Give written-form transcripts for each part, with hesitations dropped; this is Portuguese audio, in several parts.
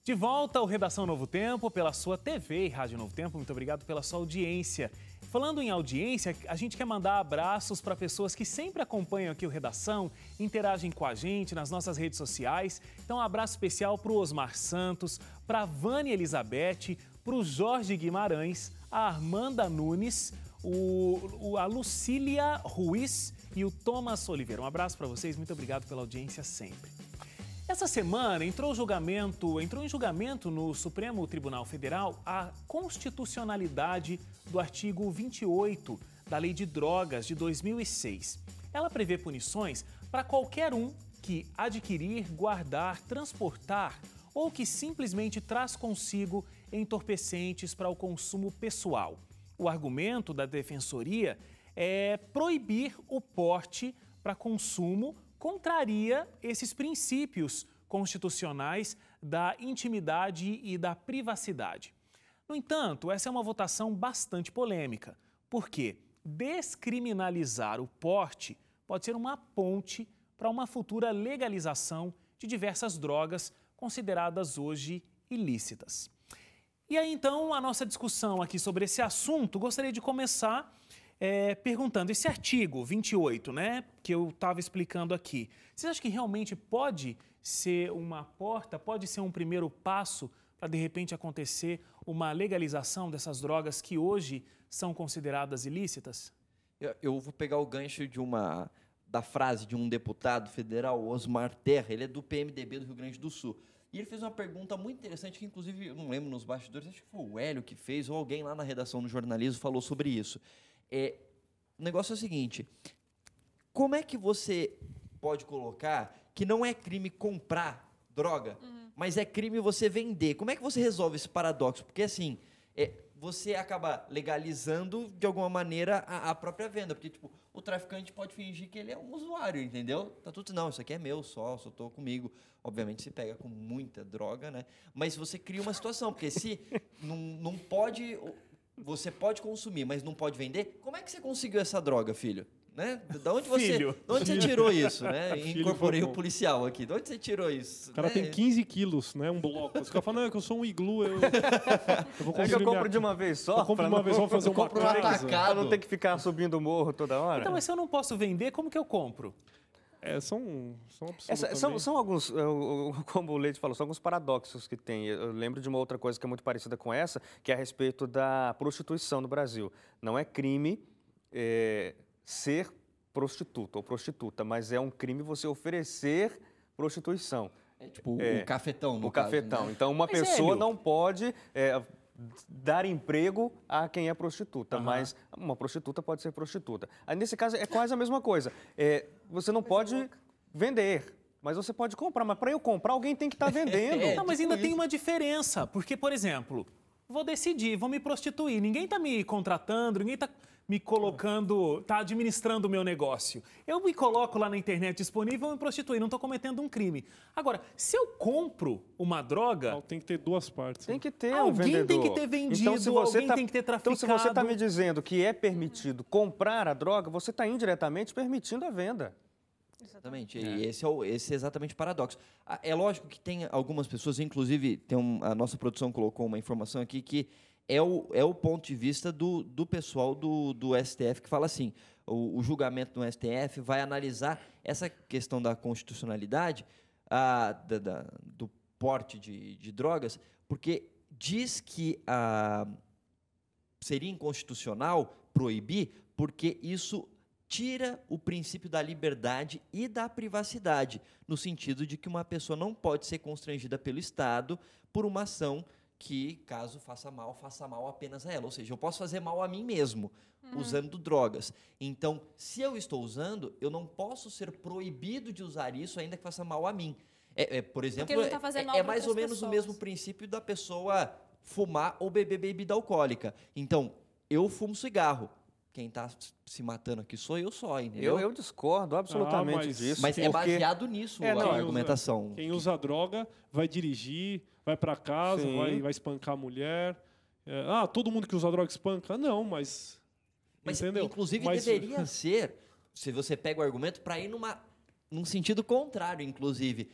De volta ao Redação Novo Tempo, pela sua TV e Rádio Novo Tempo. Muito obrigado pela sua audiência. Falando em audiência, a gente quer mandar abraços para pessoas que sempre acompanham aqui o Redação, interagem com a gente nas nossas redes sociais. Então, um abraço especial para o Osmar Santos, para a Vânia Elizabeth, para o Jorge Guimarães, a Armanda Nunes, a Lucília Ruiz e o Thomas Oliveira. Um abraço para vocês, muito obrigado pela audiência sempre. Essa semana entrou em julgamento no Supremo Tribunal Federal a constitucionalidade do artigo 28 da Lei de Drogas de 2006. Ela prevê punições para qualquer um que adquirir, guardar, transportar ou que simplesmente traz consigo entorpecentes para o consumo pessoal. O argumento da Defensoria é proibir o porte para consumo, contraria esses princípios constitucionais da intimidade e da privacidade. No entanto, essa é uma votação bastante polêmica, porque descriminalizar o porte pode ser uma ponte para uma futura legalização de diversas drogas consideradas hoje ilícitas. E aí, então, a nossa discussão aqui sobre esse assunto, gostaria de começar perguntando, esse artigo 28, né, que eu estava explicando aqui, vocês acham que realmente pode ser uma porta, pode ser um primeiro passo para, de repente, acontecer uma legalização dessas drogas que hoje são consideradas ilícitas? Eu vou pegar o gancho da frase de um deputado federal, Osmar Terra, ele é do PMDB do Rio Grande do Sul. E ele fez uma pergunta muito interessante, que inclusive, eu não lembro nos bastidores, acho que foi o Hélio que fez, ou alguém lá na redação do jornalismo falou sobre isso. O negócio é o seguinte, como é que você pode colocar que não é crime comprar droga, mas é crime você vender? Como é que você resolve esse paradoxo? Porque assim, você acaba legalizando de alguma maneira a própria venda, porque tipo, o traficante pode fingir que ele é um usuário, entendeu? Tá tudo, não, isso aqui é meu só tô comigo. Obviamente se pega com muita droga, né? Mas você cria uma situação, porque se não pode... Você pode consumir, mas não pode vender? Como é que você conseguiu essa droga, filho? Né? De onde você tirou isso? Né? Incorporei o policial aqui. De onde você tirou isso? O cara tem 15 quilos, né? Um bloco. Os caras falam, não, é que eu sou um iglu, eu vou consumir. É que eu compro de uma vez só? Eu compro de uma vez só, vou fazer uma casa. Pra não ter que ficar subindo o morro toda hora? Então, mas se eu não posso vender, como que eu compro? São absurdos. São alguns, como o Leite falou, são alguns paradoxos que tem. Eu lembro de uma outra coisa que é muito parecida com essa, que é a respeito da prostituição no Brasil. Não é crime ser prostituta ou prostituta, mas é um crime você oferecer prostituição. Tipo o cafetão, no o caso, cafetão. né? Então, uma pessoa não pode dar emprego a quem é prostituta, mas uma prostituta pode ser prostituta. Aí, nesse caso, é quase a mesma coisa. Você não pode vender, mas você pode comprar. Mas para eu comprar, alguém tem que estar vendendo. Não, mas ainda tem uma diferença, porque, por exemplo, vou decidir, vou me prostituir. Ninguém está me contratando, ninguém está me colocando, está administrando o meu negócio. Eu me coloco lá na internet disponível e vou me prostituir, não estou cometendo um crime. Agora, se eu compro uma droga... Não, tem que ter duas partes. Tem que ter alguém um vendedor. Tem que ter vendido, então, se você alguém tem que ter traficado. Então, se você está me dizendo que é permitido comprar a droga, você está indiretamente permitindo a venda. Exatamente, e esse é exatamente o paradoxo. É lógico que tem algumas pessoas, inclusive a nossa produção colocou uma informação aqui que é o ponto de vista do pessoal do STF, que fala assim, o julgamento no STF vai analisar essa questão da constitucionalidade do porte de drogas, porque diz que seria inconstitucional proibir, porque isso tira o princípio da liberdade e da privacidade, no sentido de que uma pessoa não pode ser constrangida pelo Estado por uma ação que, caso faça mal apenas a ela. Ou seja, eu posso fazer mal a mim mesmo, usando drogas. Então, se eu estou usando, eu não posso ser proibido de usar isso, ainda que faça mal a mim. Por exemplo, é mais ou menos o mesmo princípio da pessoa fumar ou beber bebida alcoólica. Então, eu fumo cigarro. Quem está se matando aqui sou eu só, entendeu? Eu discordo absolutamente disso. Mas é baseado nisso a argumentação. Quem usa droga vai dirigir, vai para casa, vai espancar a mulher. Todo mundo que usa droga espanca? Não, mas entendeu? Inclusive, deveria ser, se você pega o argumento, para ir num sentido contrário, inclusive.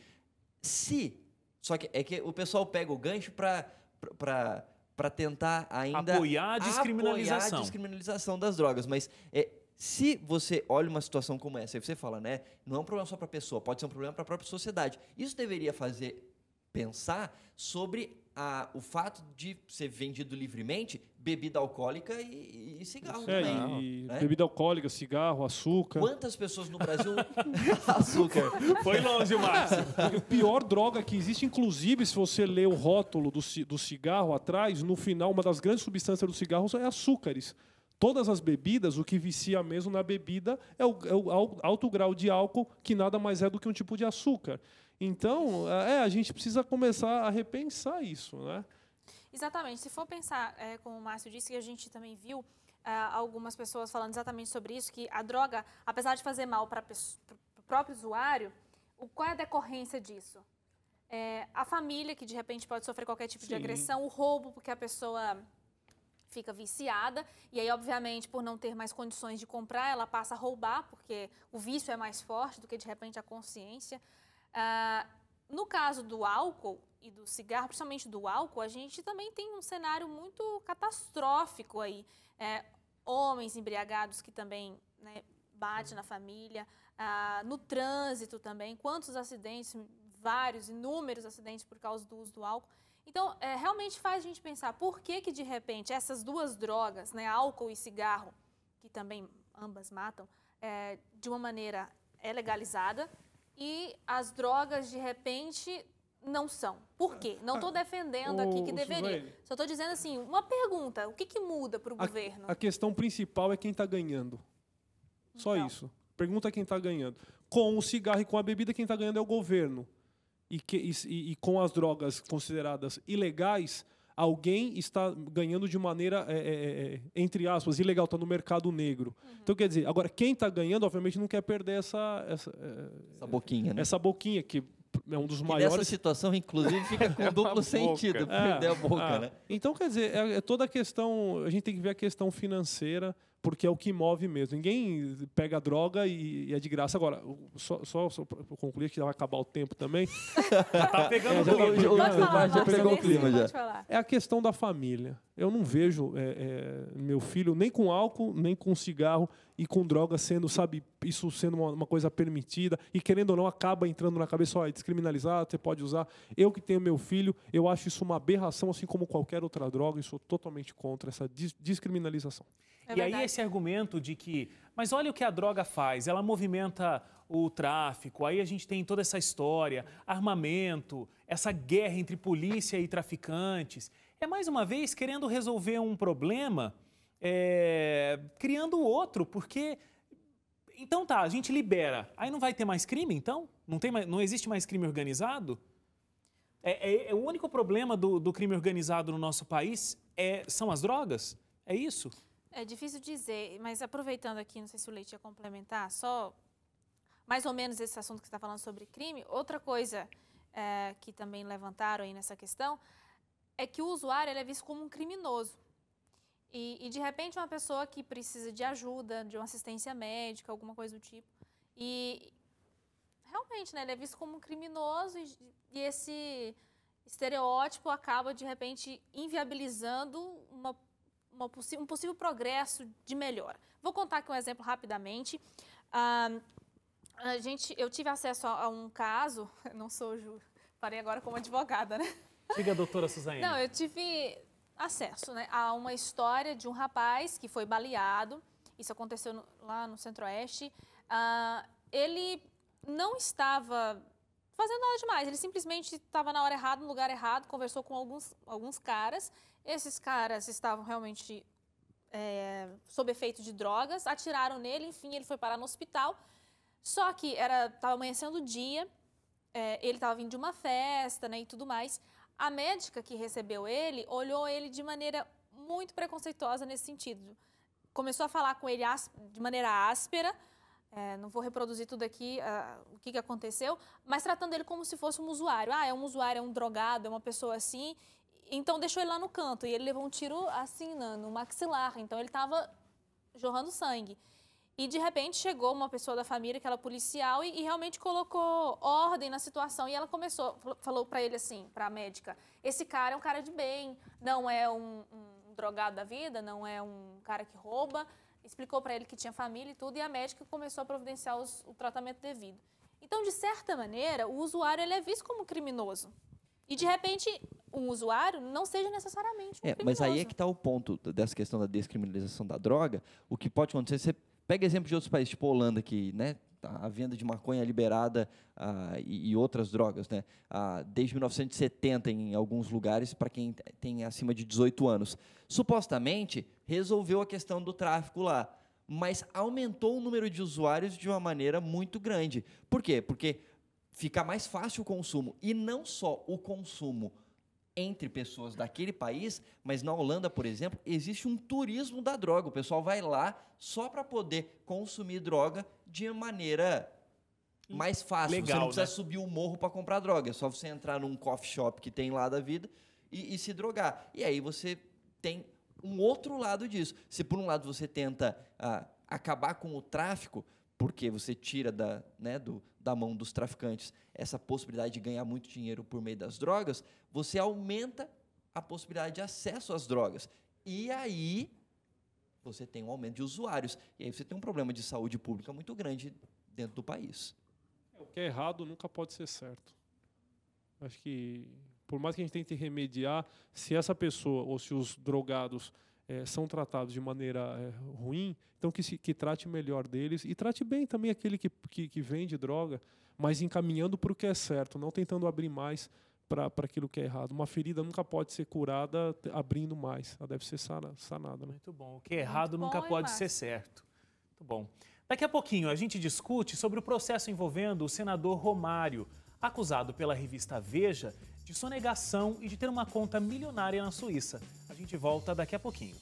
Se Só que é que o pessoal pega o gancho para tentar ainda apoiar a descriminalização. apoiar a descriminalização das drogas. Mas se você olha uma situação como essa, aí você fala, né? Não é um problema só para a pessoa, pode ser um problema para a própria sociedade. Isso deveria fazer pensar sobre o fato de ser vendido livremente bebida alcoólica e cigarro também. Né? Bebida alcoólica, cigarro, açúcar. Quantas pessoas no Brasil... açúcar. Foi longe, Márcio. A pior droga que existe, inclusive, se você ler o rótulo do cigarro atrás, no final, uma das grandes substâncias do cigarro é açúcares. Todas as bebidas, o que vicia mesmo na bebida é o alto grau de álcool, que nada mais é do que um tipo de açúcar. Então, a gente precisa começar a repensar isso, né? Exatamente. Se for pensar, como o Márcio disse, que a gente também viu algumas pessoas falando exatamente sobre isso, que a droga, apesar de fazer mal para o próprio usuário, qual é a decorrência disso? A família, que de repente pode sofrer qualquer tipo de agressão, o roubo, porque a pessoa fica viciada, e aí, obviamente, por não ter mais condições de comprar, ela passa a roubar, porque o vício é mais forte do que, de repente, a consciência. No caso do álcool e do cigarro, principalmente do álcool, a gente também tem um cenário muito catastrófico aí. Homens embriagados que também, né, batem na família, no trânsito também, quantos acidentes, vários, inúmeros acidentes por causa do uso do álcool. Então, realmente faz a gente pensar por que de repente, essas duas drogas, né, álcool e cigarro, que também ambas matam, de uma maneira legalizada, e as drogas, de repente, não são. Por quê? Não estou defendendo aqui que deveria. Suzane, Só estou dizendo assim, uma pergunta, o que muda para o governo? A questão principal é quem está ganhando. Só Então. isso. Pergunta quem está ganhando. Com o cigarro e com a bebida, quem está ganhando é o governo. E com as drogas consideradas ilegais, alguém está ganhando de maneira, entre aspas, ilegal, está no mercado negro. Então, quer dizer, agora, quem está ganhando, obviamente, não quer perder essa boquinha, né? Essa boquinha, que é um dos E maiores... nessa situação, inclusive, fica com duplo sentido, perder a boca, né? Então, quer dizer, toda a questão... A gente tem que ver a questão financeira, porque é o que move mesmo. Ninguém pega droga e é de graça. Agora, só para concluir, que já vai acabar o tempo também. Tá pegando já pegou o clima já. É a questão da família. Eu não vejo meu filho nem com álcool, nem com cigarro e com droga sendo, sabe, isso sendo uma coisa permitida. E querendo ou não, acaba entrando na cabeça, é descriminalizado, você pode usar. Eu que tenho meu filho, eu acho isso uma aberração, assim como qualquer outra droga, e sou totalmente contra essa descriminalização. E aí esse argumento de que, mas olha o que a droga faz, ela movimenta o tráfico, aí a gente tem toda essa história, armamento, essa guerra entre polícia e traficantes. É mais uma vez querendo resolver um problema, criando outro, porque... Então tá, a gente libera, aí não vai ter mais crime então? Não existe mais crime organizado? O único problema do crime organizado no nosso país são as drogas? É isso? É difícil dizer, mas aproveitando aqui, não sei se o Leite ia complementar, só mais ou menos esse assunto que você está falando sobre crime, outra coisa que também levantaram aí nessa questão é que o usuário ele é visto como um criminoso. E de repente uma pessoa que precisa de ajuda, de uma assistência médica, alguma coisa do tipo, e realmente, né, ele é visto como um criminoso e esse estereótipo acaba de repente inviabilizando um possível progresso de melhora. Vou contar aqui um exemplo rapidamente. Eu tive acesso a um caso, não sou parei agora como advogada, né? Diga, doutora Suzane. Não, eu tive acesso, né, a uma história de um rapaz que foi baleado. Isso aconteceu lá no Centro-Oeste. Ele não estava fazendo nada demais, ele simplesmente estava na hora errada, no lugar errado, conversou com alguns caras. Esses caras estavam realmente sob efeito de drogas, atiraram nele, enfim, ele foi parar no hospital. Só que estava amanhecendo o dia, ele estava vindo de uma festa, né, e tudo mais. A médica que recebeu ele olhou ele de maneira muito preconceituosa nesse sentido. Começou a falar com ele de maneira áspera, não vou reproduzir tudo aqui, o que aconteceu, mas tratando ele como se fosse um usuário. É um usuário, é um drogado, é uma pessoa assim. Então deixou ele lá no canto e ele levou um tiro assim no maxilar, então ele estava jorrando sangue. E, de repente, chegou uma pessoa da família, aquela policial, e realmente colocou ordem na situação. E ela falou para ele assim, para a médica, esse cara é um cara de bem, não é um drogado da vida, não é um cara que rouba. Explicou para ele que tinha família e tudo, e a médica começou a providenciar o tratamento devido. Então, de certa maneira, o usuário ele é visto como criminoso. E, de repente, um usuário não seja necessariamente um criminoso. Mas aí é que está o ponto dessa questão da descriminalização da droga. O que pode acontecer, você pega exemplo de outros países, tipo a Holanda, que, né, a venda de maconha é liberada e outras drogas, né, desde 1970 em alguns lugares para quem tem acima de 18 anos. Supostamente, resolveu a questão do tráfico lá, mas aumentou o número de usuários de uma maneira muito grande. Por quê? Porque fica mais fácil o consumo, e não só o consumo entre pessoas daquele país, mas na Holanda, por exemplo, existe um turismo da droga. O pessoal vai lá só para poder consumir droga de maneira mais fácil. Legal, você não precisa né? subir o morro para comprar droga. É só você entrar num coffee shop que tem lá da vida e se drogar. E aí você tem um outro lado disso. Se por um lado você tenta acabar com o tráfico, porque você tira da mão dos traficantes essa possibilidade de ganhar muito dinheiro por meio das drogas, você aumenta a possibilidade de acesso às drogas. E aí você tem um aumento de usuários. E aí você tem um problema de saúde pública muito grande dentro do país. O que é errado nunca pode ser certo. Acho que, por mais que a gente tente remediar, se essa pessoa ou se os drogados são tratados de maneira ruim, então que trate melhor deles e trate bem também aquele que vende droga, mas encaminhando para o que é certo, não tentando abrir mais para aquilo que é errado. Uma ferida nunca pode ser curada abrindo mais, ela deve ser sanada. Né? Muito bom. O que é errado nunca bom, pode ser certo. Muito bom. Daqui a pouquinho a gente discute sobre o processo envolvendo o senador Romário, acusado pela revista Veja de sonegação e de ter uma conta milionária na Suíça. A gente volta daqui a pouquinho.